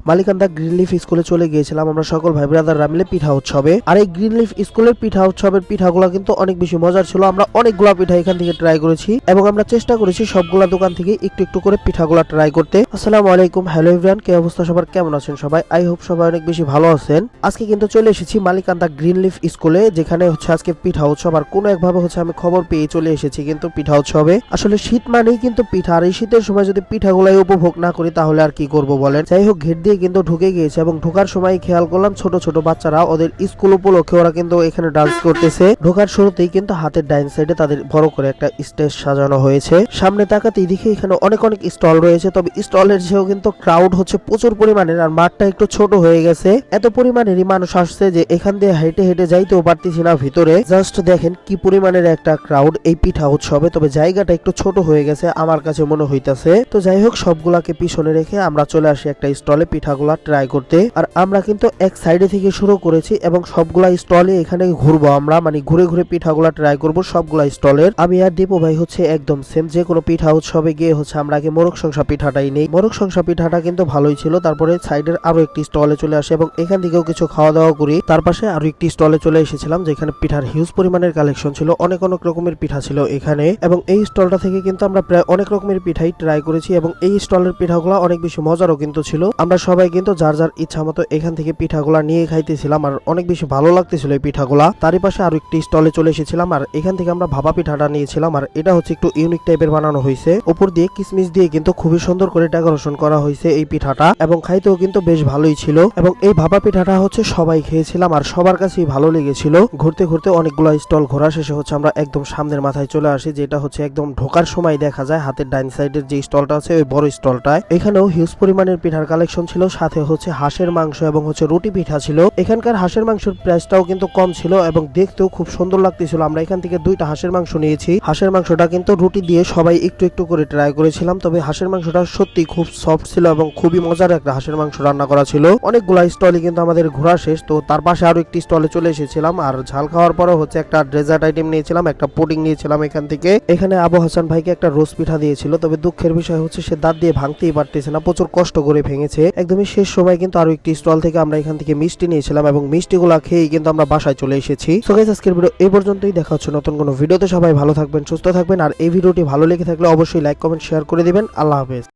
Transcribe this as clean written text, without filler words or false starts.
Malikanda Greenleaf স্কুলে চলে গিয়েছিলাম আমরা সকল ভাই ব্রাদাররা মিলে পিঠা উৎসবে। আর এই গ্রিনলিফ স্কুলের পিঠা উৎসবের পিঠাগুলো কিন্তু অনেক বেশি মজার ছিল। আমরা অনেকগুলা পিঠা এখান থেকে ট্রাই করেছি এবং আমরা চেষ্টা করেছি সবগুলা দোকান থেকে একটু একটু করে পিঠাগুলা ট্রাই করতে। আসসালামু আলাইকুম, হ্যালো এভরিওয়ান, কি অবস্থা সবার, কেমন আছেন সবাই? আই হোপ সবাই অনেক বেশি ভালো আছেন। আজকে কিন্তু চলে এসেছি মালিকান্দা গ্রিনলিফ স্কুলে, যেখানে হচ্ছে আজকে পিঠা উৎসব। আর কোনো একভাবে হচ্ছে আমি খবর পেয়ে চলে এসেছি কিন্তু পিঠা উৎসবে। আসলে শীত মানেই কিন্তু পিঠা, আর এই শীতের সময় যদি পিঠাগুলাই উপভোগ না করি তাহলে আর কি করবো বলেন। যাই হোক, গেট দিয়ে কিন্তু ঢুকে গিয়েছে এবং ঢোকার সময় খেয়াল করলাম ছোট ছোট বাচ্চারা ওদের স্কুল উপলক্ষে ওরা কিন্তু এখানে ডান্স করতেছে। ঢোকার শুরুতেই কিন্তু হাতের ডাইন সাইডে তাদের বড় করে একটা স্টেজ সাজানো হয়েছে। সামনে তাকাতেই দেখি এখানে অনেক অনেক স্টল রয়েছে, তবে স্টলের যেও কিন্তু ক্রাউড হচ্ছে প্রচুর পরিমাণের, আর মাঠটা একটু ছোট হয়ে গেছে। এত পরিমাণেরই মানুষ আসছে যে এখান দিয়ে হেঁটে হেঁটে যাইতেও পারতেছি না ভিতরে। জাস্ট দেখেন কি পরিমাণের একটা ক্রাউড এই পিঠা উৎসবে, তবে জায়গাটা একটু ছোট হয়ে গেছে আমার কাছে মনে হইতাছে। তো যাই হোক, সবগুলাকে পিছনে রেখে আমরা চলে আসি একটা স্টলে পিঠাগুলা ট্রাই করতে। আর আমরা কিন্তু এক সাইডে থেকে শুরু করেছি এবং সবগুলা স্টলে এখানে ঘুরবো আমরা, মানে ঘুরে ঘুরে পিঠাগুলা ট্রাই করবো সবগুলা স্টলের। আমি আর দীপু ভাই হচ্ছে একদম সেম, যে কোনো পিঠা উৎসবে গিয়ে হচ্ছে আমরা আগে মোরগ সংসা পিঠাটাই নেই। মোরগ সংসা পিঠাটা কিন্তু ভালোই ছিল। তারপরে সাইডের আরো একটি স্টলে চলে আসে এবং এখান থেকেও কিছু খাওয়া দাওয়া করি। তার পাশে আরো একটি স্টলে চলে এসেছিলাম যেখানে পিঠার হিউজ পরিমাণের কালেকশন ছিল, অনেক অনেক রকমের পিঠা ছিল এখানে। এবং এই স্টলটা থেকে কিন্তু আমরা প্রায় অনেক রকমের পিঠাই ট্রাই করেছি এবং এই স্টলের পিঠাগুলো অনেক বেশি মজারও কিন্তু ছিল। আমরা সবাই কিন্তু যার যার ইচ্ছা মতো এখান থেকে পিঠাগুলা নিয়ে খাইতেছিলাম আর অনেক বেশি ভালো লাগতেছিল এই পিঠাগুলা। তারই পাশে আরো একটি স্টলে চলে এসেছিলাম আর এখান থেকে আমরা ভাপা পিঠাটা নিয়েছিলাম। আর এটা হচ্ছে একটু ইউনিক টাইপের বানানো হয়েছে, উপর দিয়ে কিসমিস দিয়ে কিন্তু খুবই সুন্দর করে ডেকোরেশন করা হয়েছে এই পিঠাটা, এবং খাইতেও কিন্তু বেশ ভালোই ছিল। এবং এই ভাপা পিঠাটা হচ্ছে সবাই খেয়েছিলাম আর সবার কাছেই ভালো লেগেছিল। ঘুরতে ঘুরতে অনেকগুলো স্টল ঘোরা শেষে হচ্ছে আমরা একদম সামনের মাথায় চলে আসি, যেটা হচ্ছে একদম ঢোকার সময় দেখা যায় হাতের ডাইন সাইডের যে স্টলটা আছে ওই বড় স্টলটায়। এখানেও হিউজ পরিমাণের পিঠার কালেকশন ছিল, সাথে হচ্ছে হাঁসের মাংস এবং হচ্ছে রুটি পিঠা ছিল। এখানকার হাঁসের মাংসের প্রাইসটাও কিন্তু কম ছিল এবং দেখতেও খুব সুন্দর লাগতেছিল। আমরা এখান থেকে দুইটা হাঁসের মাংস নিয়েছি। হাঁসের মাংসটা কিন্তু রুটি দিয়ে সবাই একটু একটু করে ট্রাই করেছিলাম, তবে হাঁসের মাংসটা সত্যি খুব সফট ছিল এবং খুবই মজার একটা হাঁসের মাংস রান্না করা ছিল। অনেকগুলা স্টলে কিন্তু আমাদের ঘোরা শেষ, তো তার পাশে আরো একটি স্টলে চলে এসেছিলাম। আর ঝাল খাওয়ার পরে হচ্ছে একটা ডেজার্ট আইটেম নিয়েছিলাম, একটা পুডিং নিয়েছিলাম এখান থেকে। এখানে আবু হাসান ভাইকে একটা রোজ পিঠা দিয়েছিল, তবে দুঃখের বিষয় হচ্ছে সে দাঁত দিয়ে ভাঙতেই পারতেছে না, প্রচুর কষ্ট করে ভেঙেছে। একদমই শেষ সময় কিন্তু আরো একটি স্টল থেকে আমরা এখান থেকে মিষ্টি নিয়েছিলাম এবং মিষ্টিগুলা খেয়েই কিন্তু আমরা বাসায় চলে এসেছি। সো গাইস, আজকের ভিডিও এই পর্যন্তই। দেখা হচ্ছে নতুন কোনো ভিডিওতে। সবাই ভালো থাকবেন, সুস্থ থাকবেন, আর এই ভিডিওটি ভালো লেগে থাকলে অবশ্যই লাইক, কমেন্ট, শেয়ার করে দিবেন। আল্লাহ হাফেজ।